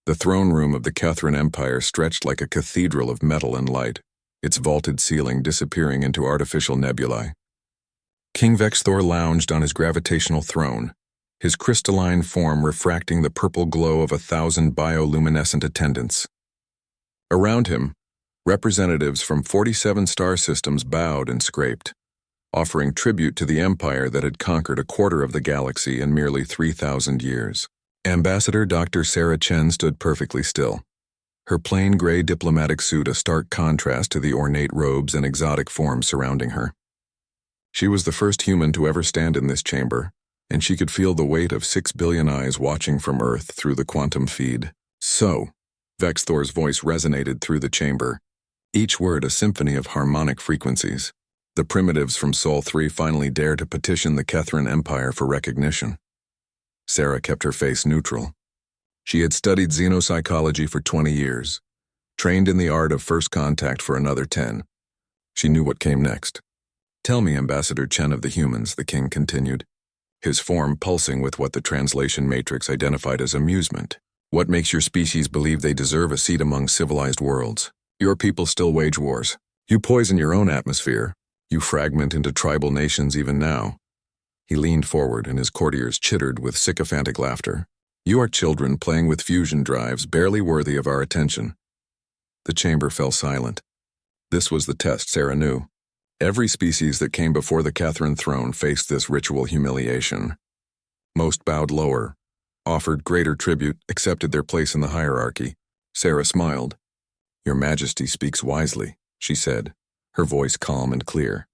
The throne room of the Catherine Empire stretched like a cathedral of metal and light, its vaulted ceiling disappearing into artificial nebulae. King Vexthor lounged on his gravitational throne, his crystalline form refracting the purple glow of 1,000 bioluminescent attendants. Around him, representatives from 47 star systems bowed and scraped, offering tribute to the empire that had conquered a quarter of the galaxy in merely 3,000 years. Ambassador Dr. Sarah Chen stood perfectly still, her plain gray diplomatic suit a stark contrast to the ornate robes and exotic forms surrounding her. She was the first human to ever stand in this chamber, and she could feel the weight of 6 billion eyes watching from Earth through the quantum feed. So, Vexthor's voice resonated through the chamber, each word a symphony of harmonic frequencies. The primitives from Sol 3 finally dared to petition the Catherine Empire for recognition. Sarah kept her face neutral. She had studied xenopsychology for 20 years, trained in the art of first contact for another 10. She knew what came next. "Tell me, Ambassador Chen of the humans," the king continued, his form pulsing with what the translation matrix identified as amusement. "What makes your species believe they deserve a seat among civilized worlds? Your people still wage wars. You poison your own atmosphere. You fragment into tribal nations even now." He leaned forward and his courtiers chittered with sycophantic laughter. "You are children playing with fusion drives barely worthy of our attention." The chamber fell silent. This was the test, Sarah knew. Every species that came before the Catherine throne faced this ritual humiliation. Most bowed lower, offered greater tribute, accepted their place in the hierarchy. Sarah smiled. "Your Majesty speaks wisely," she said, her voice calm and clear.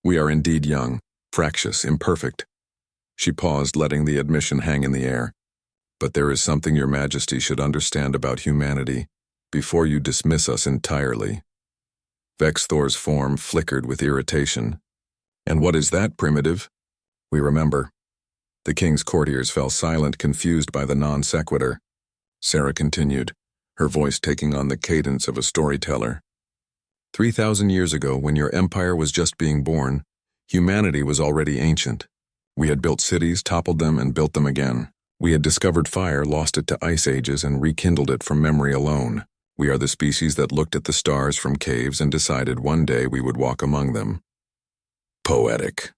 "We are indeed young, fractious, imperfect." She paused, letting the admission hang in the air. "But there is something your Majesty should understand about humanity before you dismiss us entirely." Vexthor's form flickered with irritation. "And what is that, primitive?" "We remember." The king's courtiers fell silent, confused by the non sequitur. Sarah continued, her voice taking on the cadence of a storyteller. 3,000 years ago, when your empire was just being born, humanity was already ancient. We had built cities, toppled them, and built them again. We had discovered fire, lost it to ice ages, and rekindled it from memory alone. We are the species that looked at the stars from caves and decided one day we would walk among them. "Poetic,"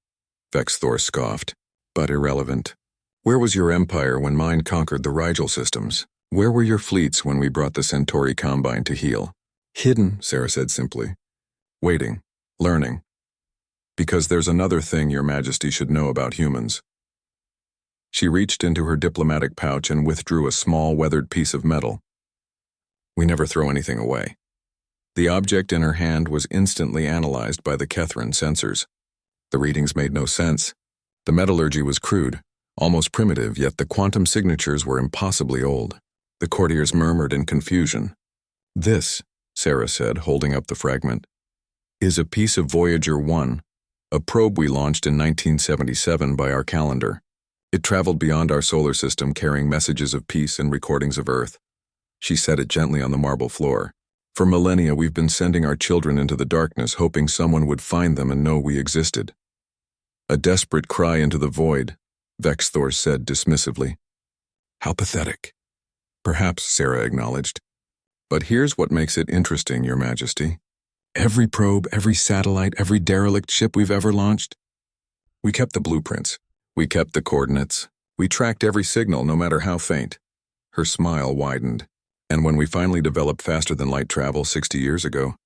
Vexthor scoffed, "but irrelevant. Where was your empire when mine conquered the Rigel systems? Where were your fleets when we brought the Centauri Combine to heel?" "Hidden," Sarah said simply. "Waiting. Learning. Because there's another thing your Majesty should know about humans." She reached into her diplomatic pouch and withdrew a small, weathered piece of metal. "We never throw anything away." The object in her hand was instantly analyzed by the Catherine sensors. The readings made no sense. The metallurgy was crude, almost primitive, yet the quantum signatures were impossibly old. The courtiers murmured in confusion. "This," Sarah said, holding up the fragment, "is a piece of Voyager 1, a probe we launched in 1977 by our calendar. It traveled beyond our solar system carrying messages of peace and recordings of Earth." She set it gently on the marble floor. "For millennia we've been sending our children into the darkness, hoping someone would find them and know we existed." "A desperate cry into the void," Vexthor said dismissively. "How pathetic." "Perhaps," Sarah acknowledged. "But here's what makes it interesting, Your Majesty. Every probe, every satellite, every derelict ship we've ever launched, we kept the blueprints. We kept the coordinates. We tracked every signal, no matter how faint." Her smile widened. "And when we finally developed faster-than-light travel 60 years ago,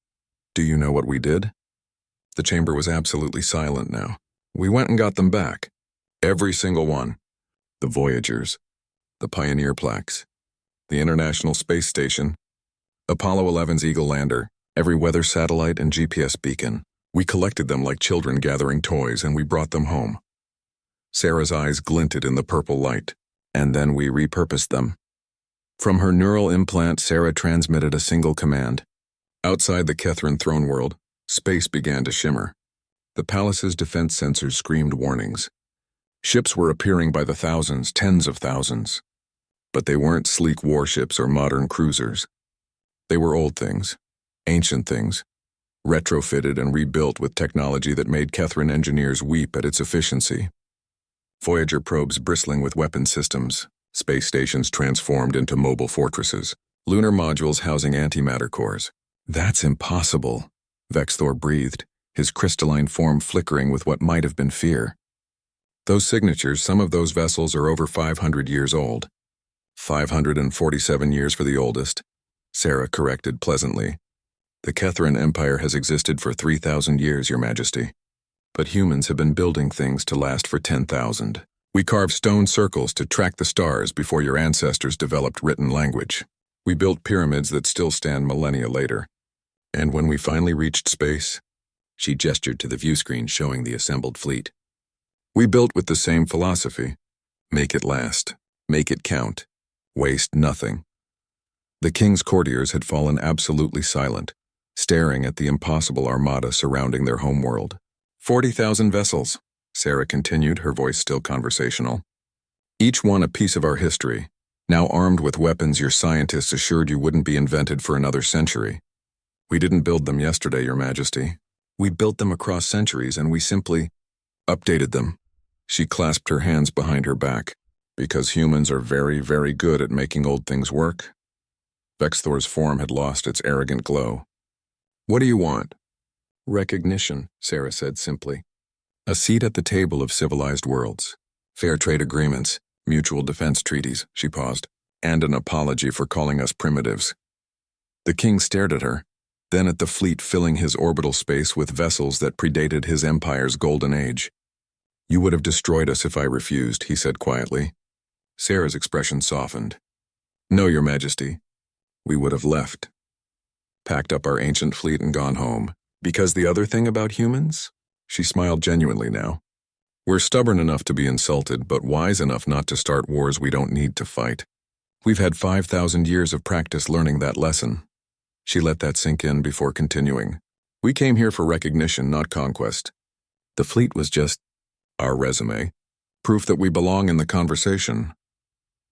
do you know what we did?" The chamber was absolutely silent now. "We went and got them back. Every single one. The Voyagers, the Pioneer plaques, the International Space Station, Apollo 11's Eagle lander, every weather satellite and GPS beacon. We collected them like children gathering toys, and we brought them home." Sarah's eyes glinted in the purple light. "And then we repurposed them." From her neural implant, Sarah transmitted a single command. Outside the Catherine throne world, space began to shimmer. The palace's defense sensors screamed warnings. Ships were appearing by the thousands, tens of thousands. But they weren't sleek warships or modern cruisers. They were old things, ancient things, retrofitted and rebuilt with technology that made Catherine engineers weep at its efficiency. Voyager probes bristling with weapon systems, Space stations transformed into mobile fortresses. Lunar modules housing antimatter cores. That's impossible, Vexthor breathed, his crystalline form flickering with what might have been fear. Those signatures, some of those vessels are over 500 years old. 547 years for the oldest, Sarah corrected pleasantly. The Kethran Empire has existed for 3,000 years, Your Majesty. But humans have been building things to last for 10,000. We carved stone circles to track the stars before your ancestors developed written language. We built pyramids that still stand millennia later. And when we finally reached space, she gestured to the view screen showing the assembled fleet. We built with the same philosophy. Make it last. Make it count. Waste nothing. The king's courtiers had fallen absolutely silent, staring at the impossible armada surrounding their homeworld. 40,000 vessels, Sarah continued, her voice still conversational. Each one a piece of our history, now armed with weapons your scientists assured you wouldn't be invented for another century. We didn't build them yesterday, Your Majesty. We built them across centuries and we simply updated them. She clasped her hands behind her back. Because humans are very, very good at making old things work. Vexthor's form had lost its arrogant glow. What do you want? Recognition, Sarah said simply. A seat at the table of civilized worlds. Fair trade agreements, mutual defense treaties, she paused, and an apology for calling us primitives. The king stared at her, then at the fleet filling his orbital space with vessels that predated his empire's golden age. You would have destroyed us if I refused, he said quietly. Sarah's expression softened. No, Your Majesty. We would have left. Packed up our ancient fleet and gone home. Because the other thing about humans? She smiled genuinely now. We're stubborn enough to be insulted, but wise enough not to start wars we don't need to fight. We've had 5,000 years of practice learning that lesson. She let that sink in before continuing. We came here for recognition, not conquest. The fleet was just our resume, proof that we belong in the conversation.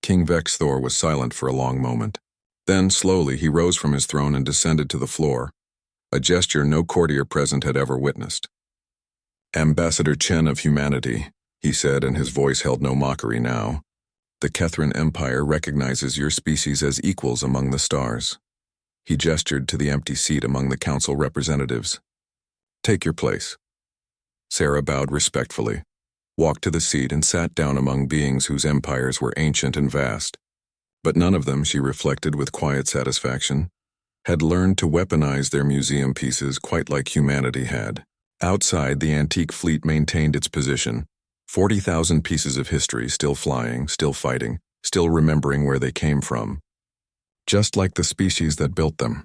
King Vexthor was silent for a long moment. Then, slowly, he rose from his throne and descended to the floor, a gesture no courtier present had ever witnessed. Ambassador Chen of humanity, he said, and his voice held no mockery now. The Kethran Empire recognizes your species as equals among the stars. He gestured to the empty seat among the council representatives. Take your place. Sarah bowed respectfully, walked to the seat and sat down among beings whose empires were ancient and vast. But none of them, she reflected with quiet satisfaction, had learned to weaponize their museum pieces quite like humanity had. Outside, the antique fleet maintained its position, 40,000 pieces of history still flying, still fighting, still remembering where they came from. Just like the species that built them.